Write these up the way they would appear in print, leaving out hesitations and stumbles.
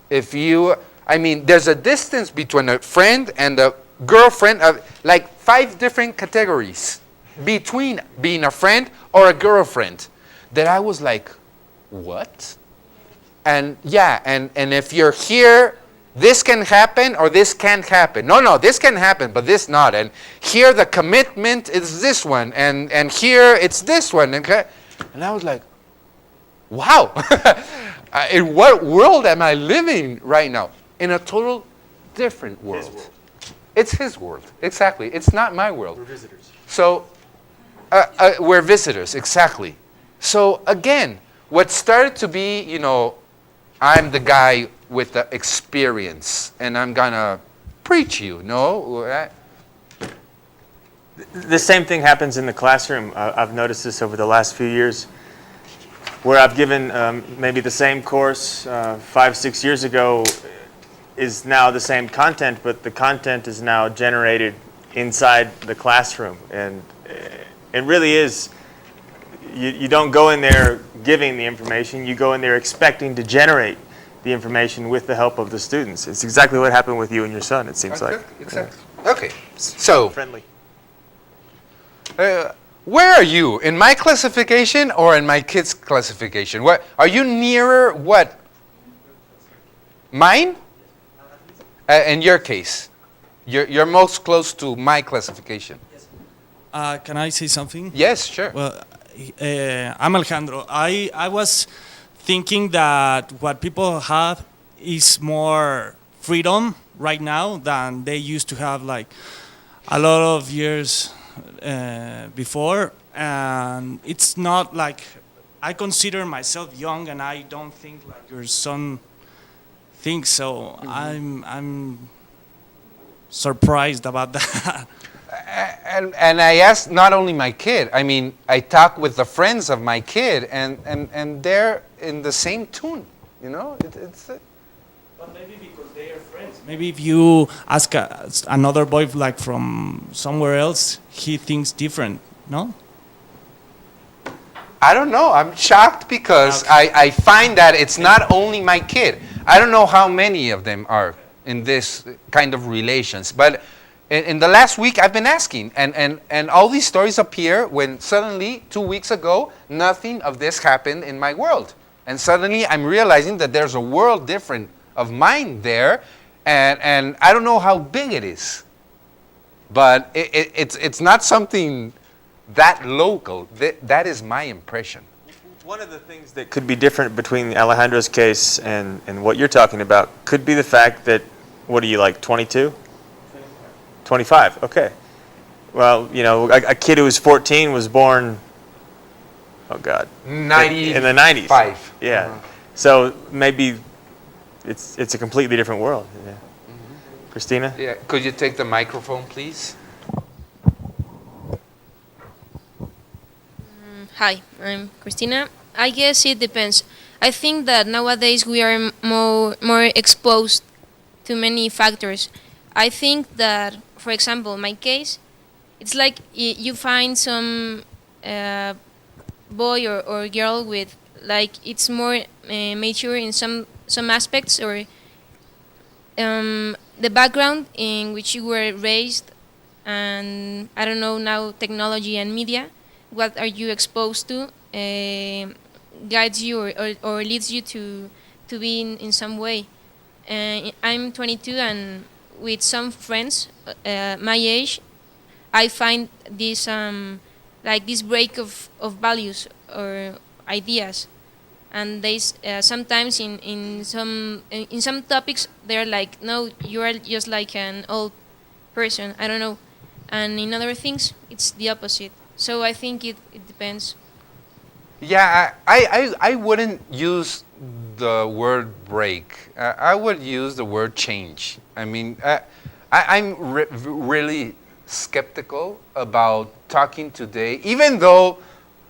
If you, I mean, there's a distance between a friend and a girlfriend of like 5 different categories between being a friend or a girlfriend that I was like, what? And yeah, and if you're here, this can happen or this can't happen. No, this can happen, but this not. And here the commitment is this one, and here it's this one. And I was like, wow, in what world am I living right now? In a total different world. His world. It's his world, exactly. It's not my world. We're visitors. So we're visitors, exactly. So again, what started to be, I'm the guy with the experience, and I'm gonna preach you, no? The same thing happens in the classroom. I've noticed this over the last few years, where I've given maybe the same course 5, 6 years ago is now the same content, but the content is now generated inside the classroom. And it really is, you don't go in there giving the information, you go in there expecting to generate the information with the help of the students. It's exactly what happened with you and your son, it seems like. Exactly. Okay, so Friendly. where are you? In my classification or in my kid's classification? What are you nearer? What? Mine? In your case, you're most close to my classification. Can I say something? Yes, sure. Well, I'm Alejandro. I was thinking that what people have is more freedom right now than they used to have like a lot of years before. And it's not like, I consider myself young and I don't think like your son thinks so. I'm surprised about that. And I asked not only my kid, I mean, I talk with the friends of my kid, and they're in the same tune, It's But maybe because they are friends. Maybe if you ask another boy like from somewhere else, he thinks different, no? I don't know. I'm shocked because Okay. I find that it's not only my kid. I don't know how many of them are in this kind of relations, but in the last week I've been asking, and all these stories appear when suddenly 2 weeks ago nothing of this happened in my world, and suddenly I'm realizing that there's a world different of mine there, and I don't know how big it is, but it's not something that local. That is my impression. One of the things that could be different between Alejandro's case and what you're talking about could be the fact that, what are you, like 22? 25, okay. Well, a kid who was 14 was born, oh God, 90 in the 90s. 5. Yeah. So maybe it's a completely different world. Yeah. Christina? Yeah. Could you take the microphone, please? Hi, I'm Christina. I guess it depends. I think that nowadays we are more exposed to many factors. I think that, for example, my case, it's like you find some boy or girl with like it's more mature in some aspects, or the background in which you were raised, and I don't know now technology and media. What are you exposed to guides you or leads you to be in some way. I'm 22, and with some friends my age, I find this like this break of values or ideas, and they sometimes in some topics they're like, no, you are just like an old person, I don't know, and in other things it's the opposite. So I think it depends. Yeah, I wouldn't use the word break. I would use the word change. I mean, I'm really skeptical about talking today, even though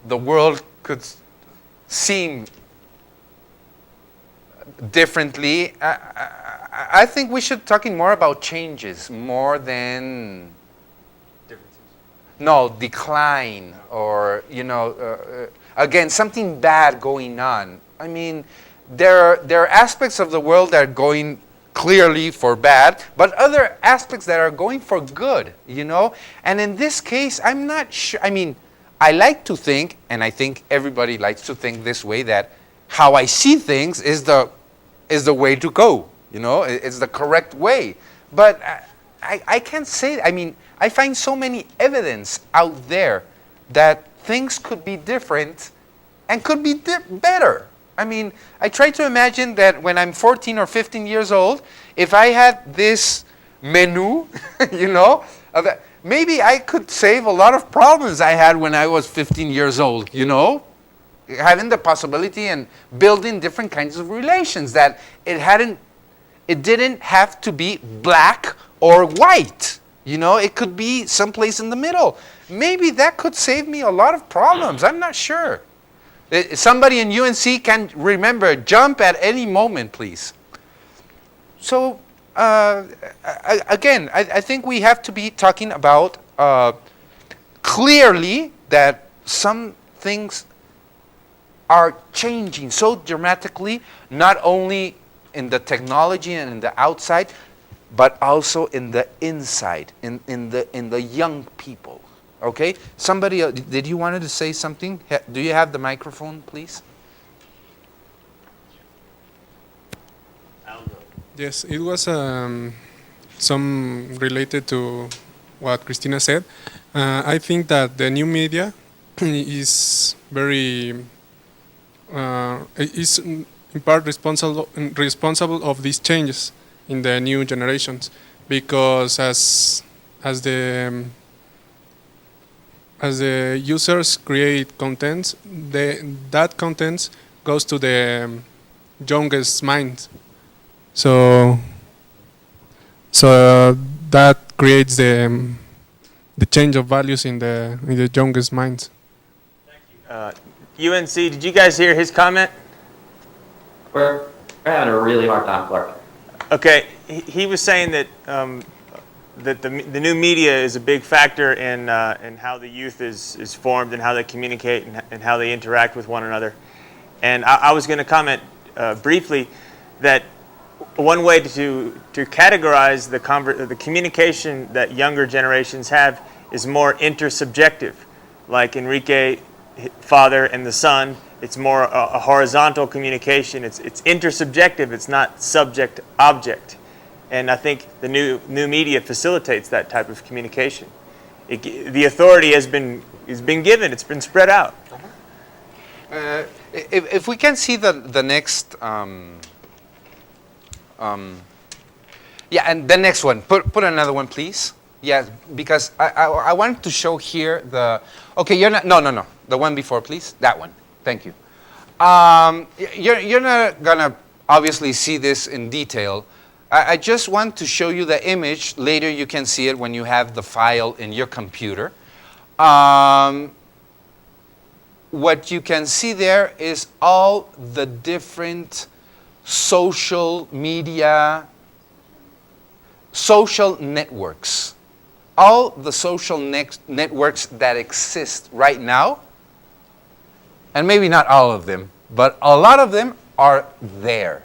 the world could seem differently. I think we should talking more about changes more than decline or again something bad going on. I mean, there are aspects of the world that are going clearly for bad, but other aspects that are going for good, you know? And in this case, I'm not sure. I mean, I like to think, and I think everybody likes to think this way, that how I see things is the way to go, you know? It's the correct way. But I can't say, I mean, I find so many evidence out there that things could be different and could be better. I mean, I try to imagine that when I'm 14 or 15 years old, if I had this menu, you know, maybe I could save a lot of problems I had when I was 15 years old, you know? Having the possibility and building different kinds of relations, that it didn't have to be black or white. You know, it could be someplace in the middle. Maybe that could save me a lot of problems. I'm not sure. Somebody in UNC can remember, jump at any moment, please. So, again, I think we have to be talking about clearly that some things are changing so dramatically, not only in the technology and in the outside, but also in the inside, in the young people. Okay? Somebody, did you wanted to say something? Do you have the microphone, please? Yes, it was some related to what Cristina said. I think that the new media is very is in part responsible of these changes in the new generations, because as the users create contents, that content goes to the youngest minds. So that creates the change of values in the youngest minds. UNC, did you guys hear his comment? We're having a really hard time, Clark. Okay, he was saying that that the new media is a big factor in how the youth is formed and how they communicate and how they interact with one another. And I was going to comment briefly that one way to categorize the communication that younger generations have is more intersubjective. Like Enrique, father, and the son, it's more a horizontal communication. It's intersubjective. It's not subject-object. And I think the new media facilitates that type of communication. The authority has been given. It's been spread out. If we can see the next, yeah, and the next one. Put another one, please. Yes, because I wanted to show here the. Okay, you're not. No. The one before, please. That one. Thank you. You're not gonna obviously see this in detail. I just want to show you the image. Later you can see it when you have the file in your computer. What you can see there is all the different social media, social networks. All the social networks that exist right now, and maybe not all of them, but a lot of them are there.